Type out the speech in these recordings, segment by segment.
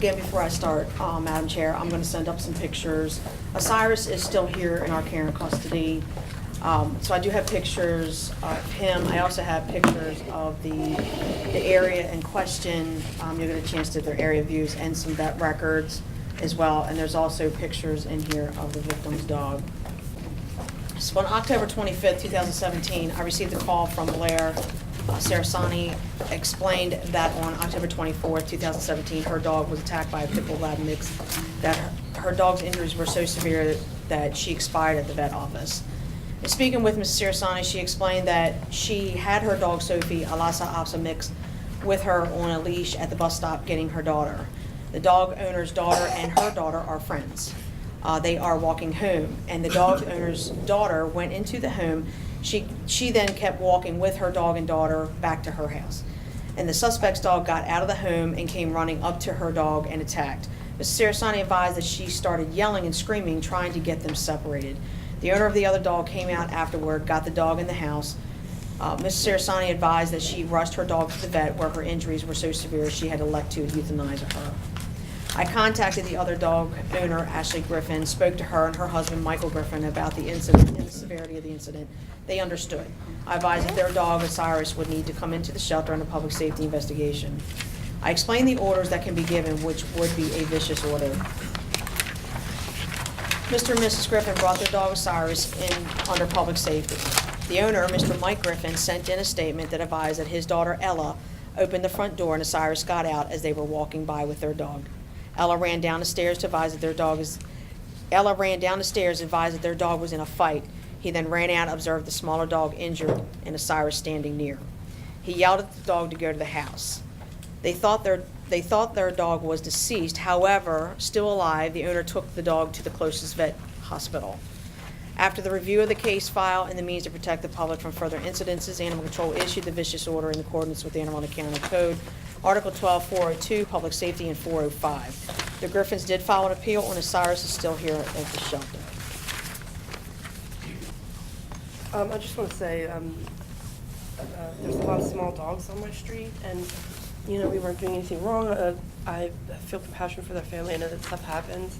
again, before I start, Madam Chair, I'm going to send up some pictures. Osiris is still here in our care and custody. So I do have pictures of him. I also have pictures of the area in question. You'll get a chance to their area views and some vet records as well. And there's also pictures in here of the victim's dog. So on October 25th, 2017, I received a call from Blair. Sarasani explained that on October 24th, 2017, her dog was attacked by a pit bull lab mix, that her dog's injuries were so severe that she expired at the vet office. In speaking with Mrs. Sarasani, she explained that she had her dog Sophie, a Lhasa Apso mix, with her on a leash at the bus stop getting her daughter. The dog owner's daughter and her daughter are friends. They are walking home, and the dog owner's daughter went into the home. She then kept walking with her dog and daughter back to her house. And the suspect's dog got out of the home and came running up to her dog and attacked. Mrs. Sarasani advised that she started yelling and screaming, trying to get them separated. The owner of the other dog came out afterward, got the dog in the house. Mrs. Sarasani advised that she rushed her dog to the vet where her injuries were so severe she had to elect to euthanize her. I contacted the other dog owner, Ashley Griffin, spoke to her and her husband, Michael Griffin, about the incident and the severity of the incident. They understood. I advised that their dog, Osiris, would need to come into the shelter under public safety investigation. I explained the orders that can be given, which would be a vicious order. Mr. and Mrs. Griffin brought their dog Osiris in under public safety. The owner, Mr. Mike Griffin, sent in a statement that advised that his daughter Ella opened the front door and Osiris got out as they were walking by with their dog. Ella ran down the stairs to advise that their dog was in a fight. He then ran out and observed the smaller dog injured and Osiris standing near. He yelled at the dog to go to the house. They thought their dog was deceased. However, still alive, the owner took the dog to the closest vet hospital. After the review of the case file and the means to protect the public from further incidences, Animal Control issued the vicious order in accordance with the Anne Arundel County Code, Article 12, 402, Public Safety, and 405. The Griffins did file an appeal, and Osiris is still here at the shelter. I just want to say there's a lot of small dogs on my street, and we weren't doing anything wrong. I feel compassion for their family. I know that stuff happens.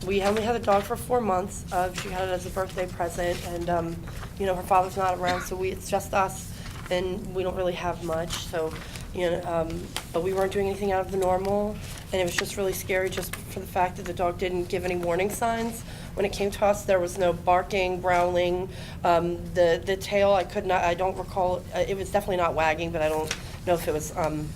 We only had the dog for 4 months. She had it as a birthday present, and her father's not around, so it's just us, and we don't really have much. So, but we weren't doing anything out of the normal, and it was just really scary, just for the fact that the dog didn't give any warning signs. When it came to us, there was no barking, growling. The tail, I don't recall. It was definitely not wagging, but I don't know if it was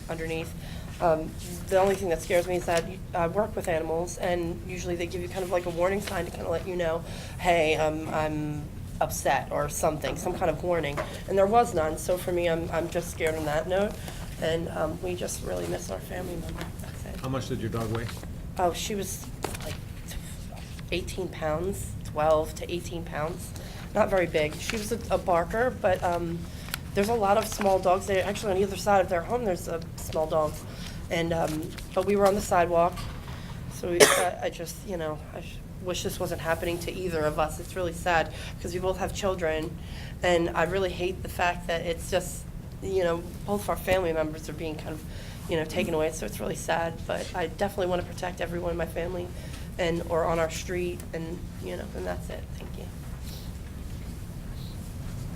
underneath. The only thing that scares me is that I work with animals, and usually they give you kind of like a warning sign to kind of let you know, hey, I'm upset or something, some kind of warning. And there was none, so for me, I'm just scared on that note. And we just really miss our family member. That's it. How much did your dog weigh? Oh, she was like 18 pounds, 12 to 18 pounds. Not very big. She was a barker, but there's a lot of small dogs there. Actually, on either side of their home, there's small dogs. And but we were on the sidewalk, so I just, I wish this wasn't happening to either of us. It's really sad because we both have children, and I really hate the fact that it's just, both of our family members are being kind of, taken away. So it's really sad. But I definitely want to protect everyone in my family, or on our street, and and that's it. Thank you.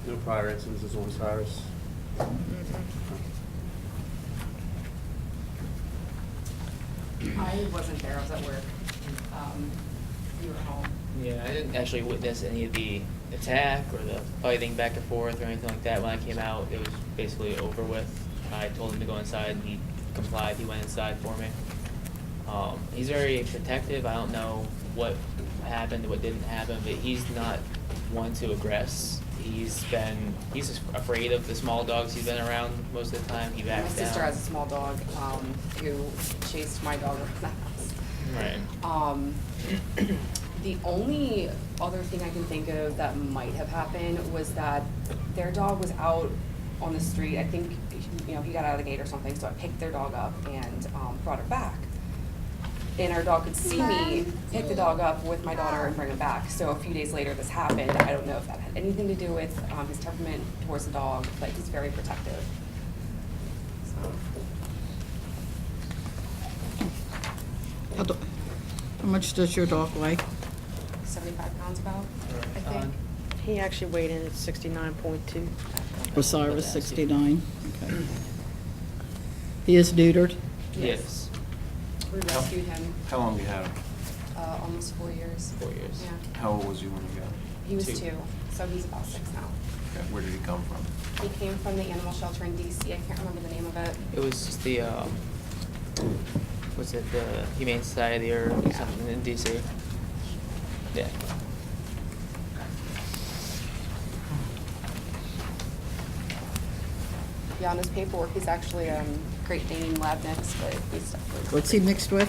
No prior incidences on Osiris? I wasn't there, I was at work. You were home. Yeah, I didn't actually witness any of the attack or the fighting back and forth or anything like that. When I came out, it was basically over with. I told him to go inside, and he complied. He went inside for me. He's very protective. I don't know what happened, what didn't happen, but he's not one to aggress. He's just afraid of the small dogs he's been around most of the time. He backs down. My sister has a small dog who chased my dog around the house. Right. The only other thing I can think of that might have happened was that their dog was out on the street. I think he got out of the gate or something, so I picked their dog up and brought her back. And our dog could see me pick the dog up with my daughter and bring him back. So a few days later this happened. I don't know if that had anything to do with his temperament towards the dog, but he's very protective. So. How much does your dog weigh? 75 pounds about, I think. He actually weighed in at 69.2. Osiris, 69. Okay. He is neutered? Yes. We rescued him How long you had him? almost 4 years. 4 years. Yeah. How old was he when you got him? He was 2. 2, so he's about 6 now. Okay, where did he come from? He came from the animal shelter in DC. I can't remember the name of it. It was just the, was it the Humane Society or Yeah. something in DC? Yeah. Yeah, on his paperwork, he's actually Great Dane lab mix, but he's definitely. What's he mixed with?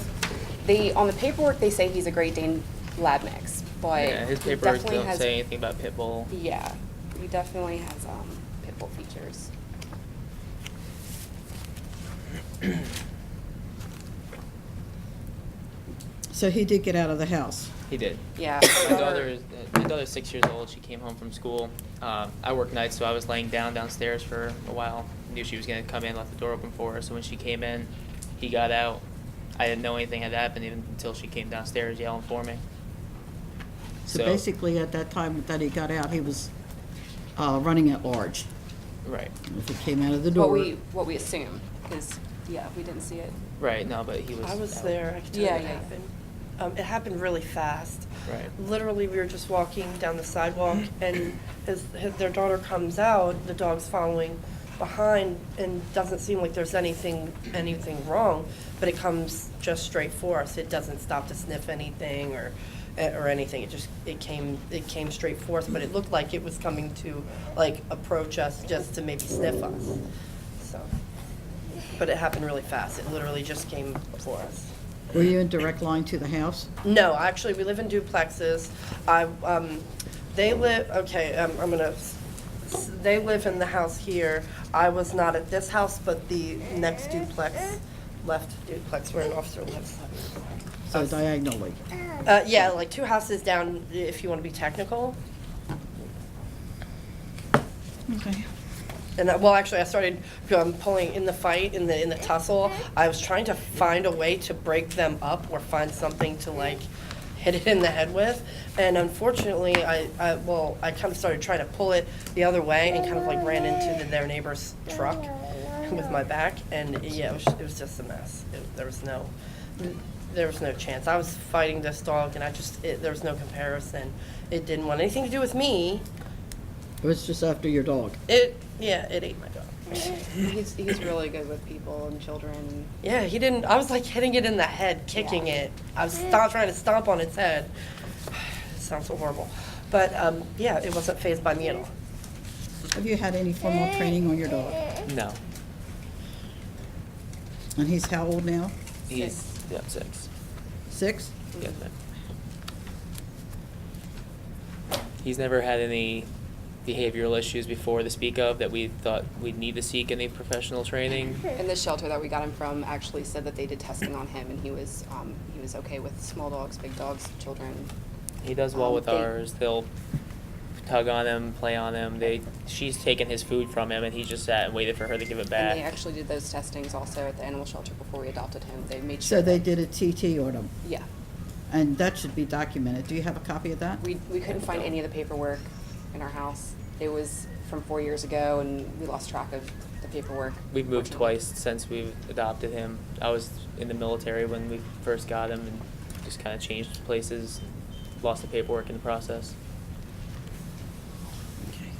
On the paperwork, they say he's a Great Dane lab mix, but Yeah, his he paperwork definitely don't has. say anything about pit bull. Yeah, he definitely has pit bull features. So he did get out of the house. He did. Yeah. My daughter's 6 years old. She came home from school. I work nights, so I was laying downstairs for a while. Knew she was gonna come in, left the door open for her. So when she came in, he got out. I didn't know anything had happened even until she came downstairs yelling for me. So basically, at that time that he got out, he was running at large. Right. If he came out of the door. What we assume, because, yeah, we didn't see it. Right. No, but he was. I was out. there, I can tell you Yeah, what yeah. happened. It happened really fast. Right. Literally, we were just walking down the sidewalk, and their daughter comes out, the dog's following behind, and doesn't seem like there's anything wrong, but it comes just straight for us. It doesn't stop to sniff anything or anything. It came straight for us, but it looked like it was coming to like approach us just to maybe sniff us. So, but it happened really fast. It literally just came for us. Were you in direct line to the house? No, actually, we live in duplexes. They live, they live in the house here. I was not at this house, but the next duplex, left duplex where an officer lives. So diagonally. Yeah, like 2 houses down, if you want to be technical. Okay. And actually, I started pulling in the fight, in the tussle. I was trying to find a way to break them up or find something to like hit it in the head with. And unfortunately, I kind of started trying to pull it the other way and kind of like ran into their neighbor's truck with my back. And yeah, it was just a mess. There was no chance. I was fighting this dog, and there was no comparison. It didn't want anything to do with me. It was just after your dog. It ate my dog. He's really good with people and children. Yeah, he didn't. I was like hitting it in the head, kicking it. I was trying to stomp on its head. It sounds so horrible. But yeah, it wasn't fazed by me at all. Have you had any formal training on your dog? No. And he's how old now? He's 6. 6? Yeah. He's never had any behavioral issues before to speak of that we thought we'd need to seek any professional training. And the shelter that we got him from actually said that they did testing on him, and he was okay with small dogs, big dogs, children. He does well with ours. They'll tug on him, play on him. She's taken his food from him, and he just sat and waited for her to give it back. And they actually did those testings also at the animal shelter before we adopted him. They made So sure. they that- did a TT on him, Yeah. and that should be documented. Do you have a copy of that? We couldn't find any of the paperwork in our house. It was from 4 years ago, and we lost track of the paperwork. We've moved unfortunately. twice since we've adopted him. I was in the military when we first got him and just kind of changed places, lost the paperwork in the process.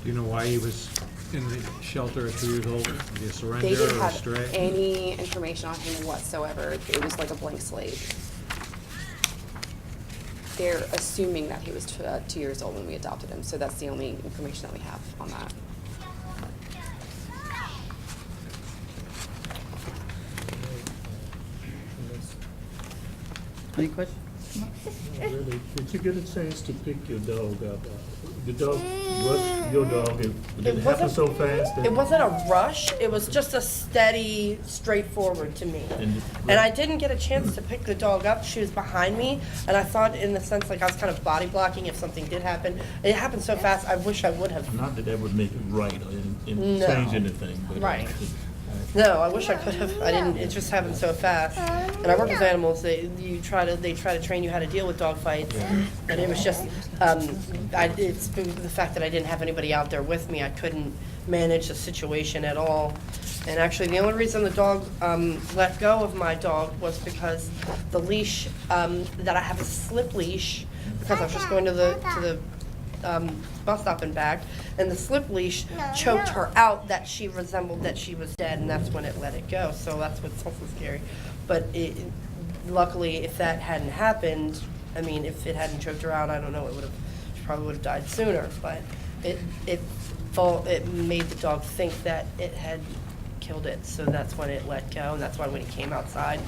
Do you know why he was in the shelter at 2 years old? Did he surrender They didn't or have stray? any information on him whatsoever. It was like a blank slate. They're assuming that he was 2 years old when we adopted him, so that's the only information that we have on that. Any questions? Really, did you get a chance to pick your dog up? The dog was your dog. Did it happen so fast? that- It wasn't a rush. It was just a steady, straightforward to me. And I didn't get a chance to pick the dog up. She was behind me, and I thought, in the sense, like I was kind of body blocking if something did happen. It happened so fast. I wish I would have. Not that that would make it right or No. change anything, but Right. No, I wish I could have. I didn't. It just happened so fast. And I work with animals. They try to train you how to deal with dog fights. And it was just, it's the fact that I didn't have anybody out there with me. I couldn't manage the situation at all. And actually, the only reason the dog let go of my dog was because the leash that I have a slip leash, because I was just going to the bus stop and back, and the slip leash choked her out that she resembled that she was dead, and that's when it let it go. So that's what's also scary. But luckily, if that hadn't happened, I mean, if it hadn't choked her out, I don't know, she probably would have died sooner. But it made the dog think that it had killed it, so that's when it let go, and that's why when he came outside,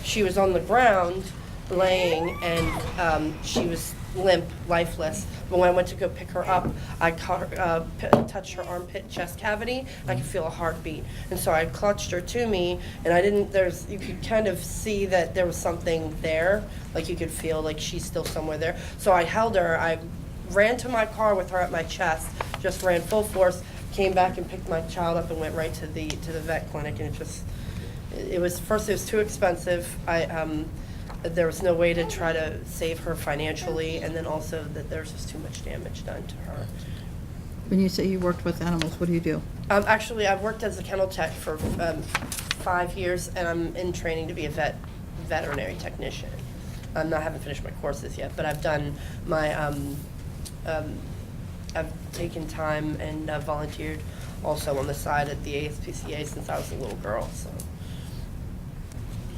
she was on the ground laying, and she was limp, lifeless. But when I went to go pick her up, I caught her, touched her armpit chest cavity, and I could feel a heartbeat. And so I clutched her to me, and you could kind of see that there was something there, like you could feel like she's still somewhere there. So I held her, I ran to my car with her at my chest, just ran full force, came back and picked my child up and went right to the vet clinic, and it was too expensive. There was no way to try to save her financially, and then also that there's just too much damage done to her. When you say you worked with animals, what do you do? Actually, I've worked as a kennel tech for 5 years, and I'm in training to be a veterinary technician. I haven't finished my courses yet, but I've done my, I've taken time and volunteered also on the side at the ASPCA since I was a little girl, so.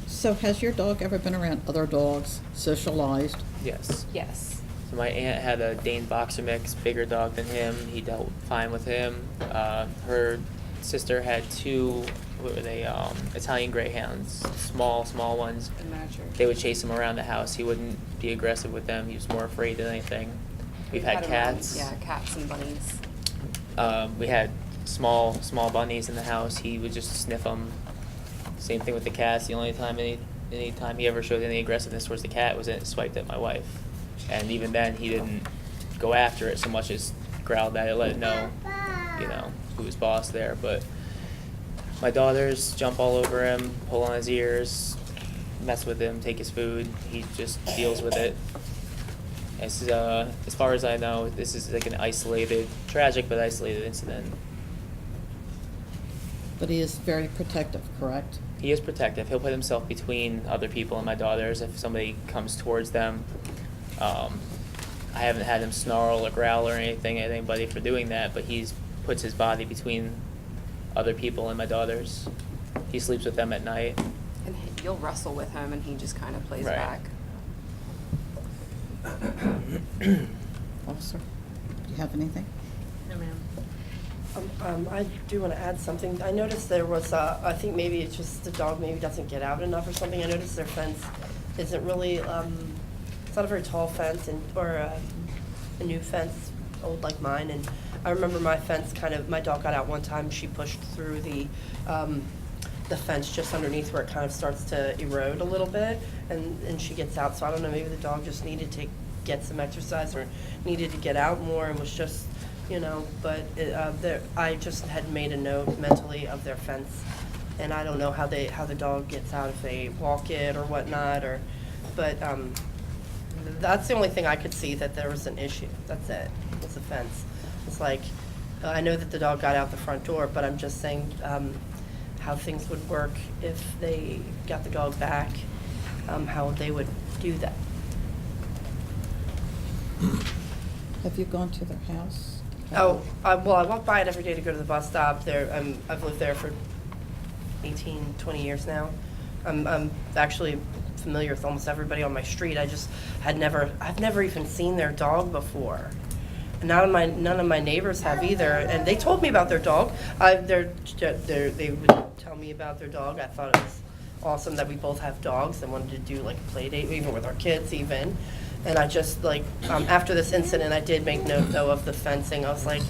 So has your dog ever been around other dogs, socialized? Yes. Yes. So my aunt had a Dane Boxer mix, bigger dog than him. He dealt fine with him. Her sister had 2, what were they, Italian Greyhounds, small ones. Miniature. They would chase him around the house. He wouldn't be aggressive with them. He was more afraid than anything. We've had cats. Yeah, cats and bunnies. We had small bunnies in the house. He would just sniff them. Same thing with the cats. The only time any time he ever showed any aggressiveness towards the cat was it swiped at my wife, and even then he didn't go after it so much as growled at it, let it know, who was boss there. But my daughters jump all over him, pull on his ears, mess with him, take his food. He just deals with it. As far as I know, this is like an tragic but isolated incident. But he is very protective, correct? He is protective. He'll put himself between other people and my daughters if somebody comes towards them. I haven't had him snarl or growl or anything at anybody for doing that, but he puts his body between other people and my daughters. He sleeps with them at night. And you'll wrestle with him, and he just kind of plays Right. back. Officer, do you have anything? No, ma'am. I do want to add something. I noticed there was, I think maybe it's just the dog maybe doesn't get out enough or something. I noticed their fence isn't really, it's not a very tall fence or a new fence, old like mine. And I remember my fence my dog got out one time. She pushed through the fence just underneath where it kind of starts to erode a little bit, and she gets out. So I don't know, maybe the dog just needed to get some exercise or needed to get out more and was just, but I just had made a note mentally of their fence, and I don't know how the dog gets out, if they walk it or whatnot, but that's the only thing I could see that there was an issue. That's it. It's the fence. It's like, I know that the dog got out the front door, but I'm just saying how things would work if they got the dog back, how they would do that. Have you gone to their house? Oh, I walk by it every day to go to the bus stop. I've lived there for 18, 20 years now. I'm actually familiar with almost everybody on my street. I've never even seen their dog before. None of my neighbors have either, and they told me about their dog. They would tell me about their dog. I thought it was awesome that we both have dogs and wanted to do like a play date, even with our kids even. And I just after this incident, I did make note though of the fencing. I was like,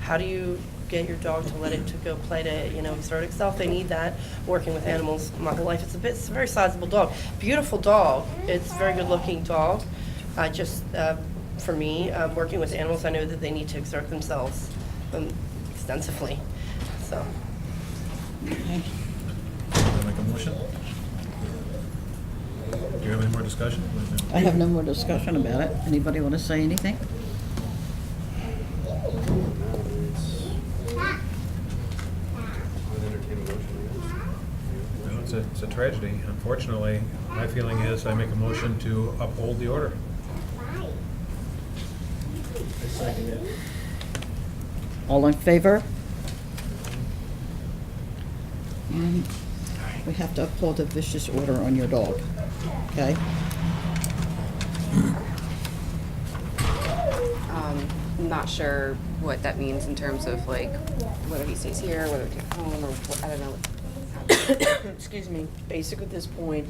how do you get your dog to let it to go play to exert itself? They need that. Working with animals my whole life, it's a very sizable dog, beautiful dog. It's a very good looking dog. I just for me, working with animals, I know that they need to exert themselves extensively. So. Okay. Wanna make a motion? Do you have any more discussion? I have no more discussion about it. Anybody want to say anything? I'd entertain a motion, I guess. No, it's a tragedy. Unfortunately, my feeling is I make a motion to uphold the order. I second it. All in favor? And we have to uphold a vicious order on your dog, okay? I'm not sure what that means in terms of like whether he stays here, whether we take him home, or what, I don't know. Excuse me, basically at this point,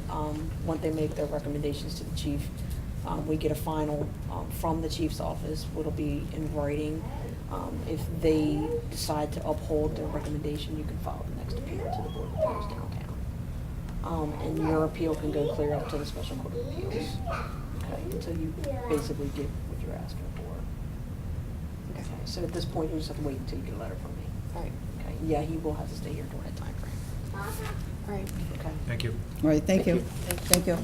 once they make their recommendations to the chief, we get a final from the chief's office, what'll be in writing. If they decide to uphold their recommendation, you can file the next appeal to the Board of Appeals downtown. And your appeal can go clear up to the Special Court of Appeals, okay, until you basically get what you're asking for. Okay, so at this point, you just have to wait until you get a letter from me. All right. Okay, yeah, he will have to stay here during that time frame. All right. Okay. Thank you. All right, thank you. Thank you.